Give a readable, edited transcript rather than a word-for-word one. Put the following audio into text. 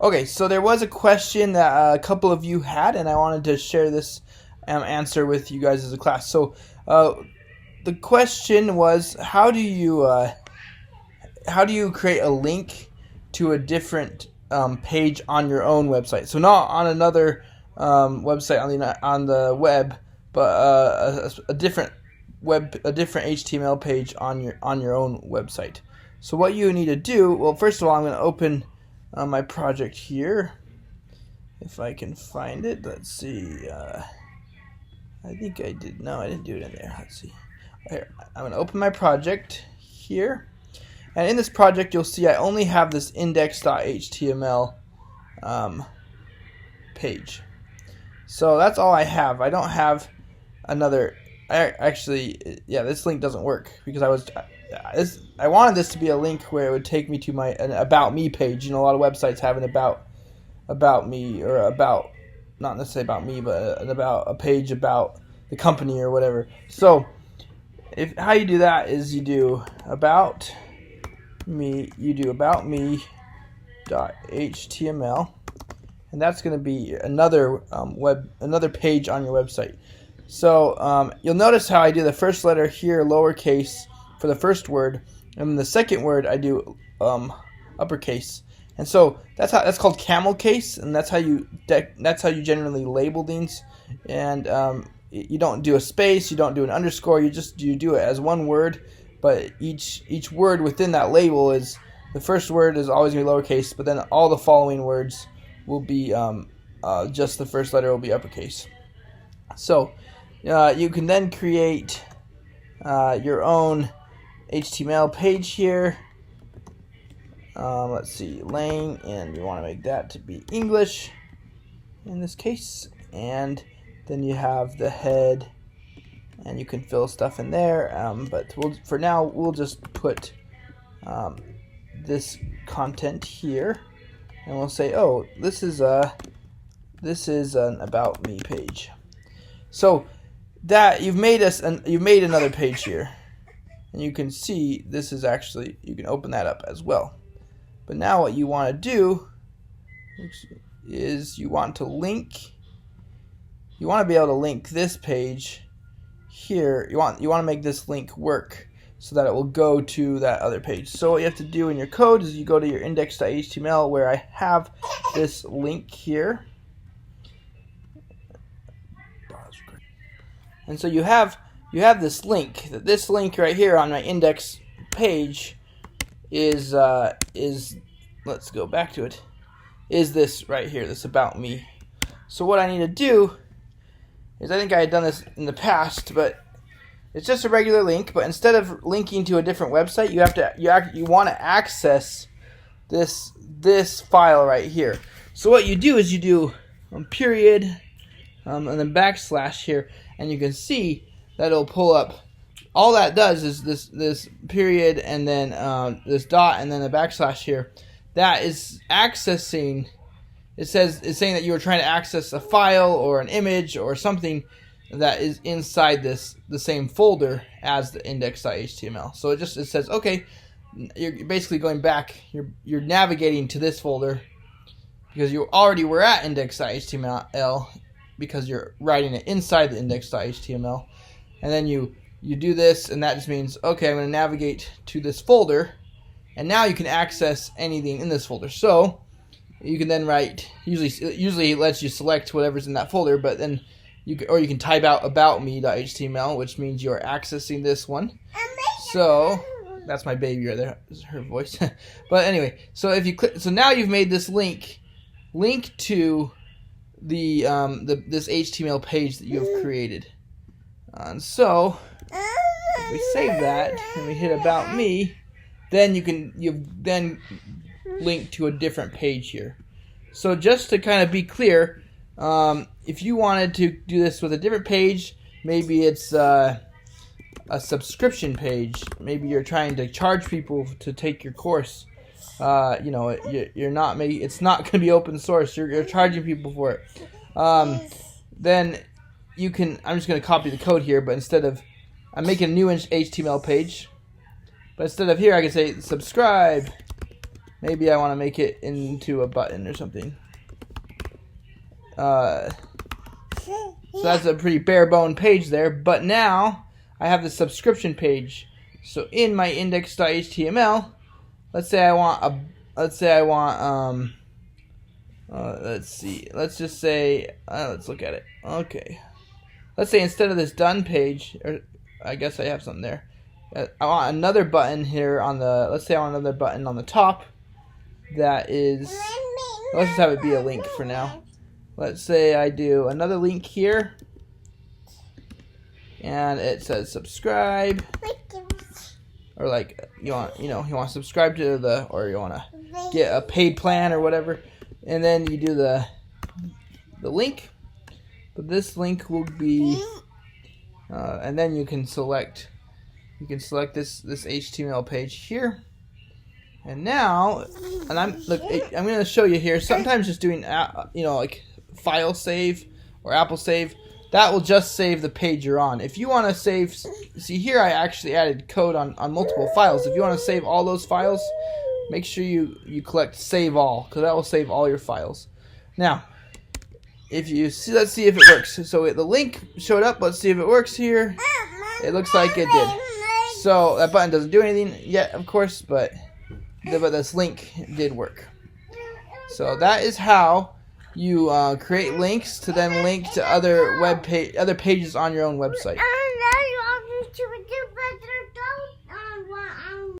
Okay, so there was a question that a couple of you had, and I wanted to share this answer with you guys as a class. So the question was, how do you create a link to a different page on your own website? So not on another website on the web, but a different HTML page on your own website. So what you need to do, well, first of all, I'm going to open my project here, if I can find it. Let's see. I think I did. No, I didn't do it in there. Let's see. Here, I'm going to open my project here, and in this project, you'll see I only have this index.html page. So that's all I have. I don't have another. Actually, yeah, this link doesn't work because I wanted this to be a link where it would take me to an About Me page. You know, a lot of websites have an about me, or about, not necessarily about me, but a page about the company or whatever. So how you do that is you do about me, about.html, and that's going to be another page on your website. So you'll notice how I do the first letter here lowercase for the first word, and the second word I do uppercase. And so that's called camel case, and that's how you generally label things. And you don't do a space, you don't do an underscore, you do it as one word. But each word within that label is, the first word is always going to be lowercase, but then all the following words will be just the first letter will be uppercase. So you can then create your own HTML page here. Let's see, Lane, and we want to make that to be English in this case. And then you have the head, and you can fill stuff in there. But for now, we'll just put this content here, and we'll say, oh, this is an About Me page. So that you've made another page here, and you can see this is actually, you can open that up as well. But now what you want to do is you want to be able to link this page here. You want to make this link work so that it will go to that other page. So what you have to do in your code is you go to your index.html, where I have this link here. And so you have this link. This link right here on my index page is let's go back to it. Is this right here? This About Me. So what I need to do is, I think I had done this in the past, but it's just a regular link. But instead of linking to a different website, you want to access this file right here. So what you do is you do period and then backslash here, and you can see that it'll pull up. All that does is this period and then this dot and then the backslash here. That is accessing. It's saying that you were trying to access a file or an image or something that is inside the same folder as the index.html. So it says, okay, you're basically going back. You're navigating to this folder because you already were at index.html, because you're writing it inside the index.html, and then you do this, and that just means, okay, I'm going to navigate to this folder, and now you can access anything in this folder. So you can then write, usually it lets you select whatever's in that folder, but then you can type out about me.html, which means you're accessing this one. So that's my baby right there, her voice. But anyway, so if you click, so now you've made this link to this HTML page that you have created. And so if we save that and we hit About Me, then you've then linked to a different page here. So just to kind of be clear, if you wanted to do this with a different page, maybe it's a subscription page. Maybe you're trying to charge people to take your course. You're not it's not going to be open source. You're charging people for it. Then you can. I'm just going to copy the code here, but instead of, I'm making a new HTML page, but instead of here, I can say subscribe Maybe I want to make it into a button or something. So that's a pretty bare bone page there. But now I have the subscription page. So in my index.html, let's just say, let's look at it. Okay. Let's say instead of this done page, or I guess I have something there. I want another button here on the, let's say I want another button on the top that is, let's just have it be a link for now. Let's say I do another link here, and it says subscribe, or like you want to subscribe to the, or you want to get a paid plan or whatever, and then you do the link. But this link will be, and then you can select this HTML page here. And now, I'm going to show you here. Sometimes just doing like file save or Apple save, that will just save the page you're on. If you want to save, see here I actually added code on multiple files. If you want to save all those files, make sure you collect save all, because that will save all your files. Now, if you see, let's see if it works. So the link showed up. Let's see if it works here. It looks like it did. So that button doesn't do anything yet, of course, but this link did work. So that is how you create links to then link to other pages on your own website.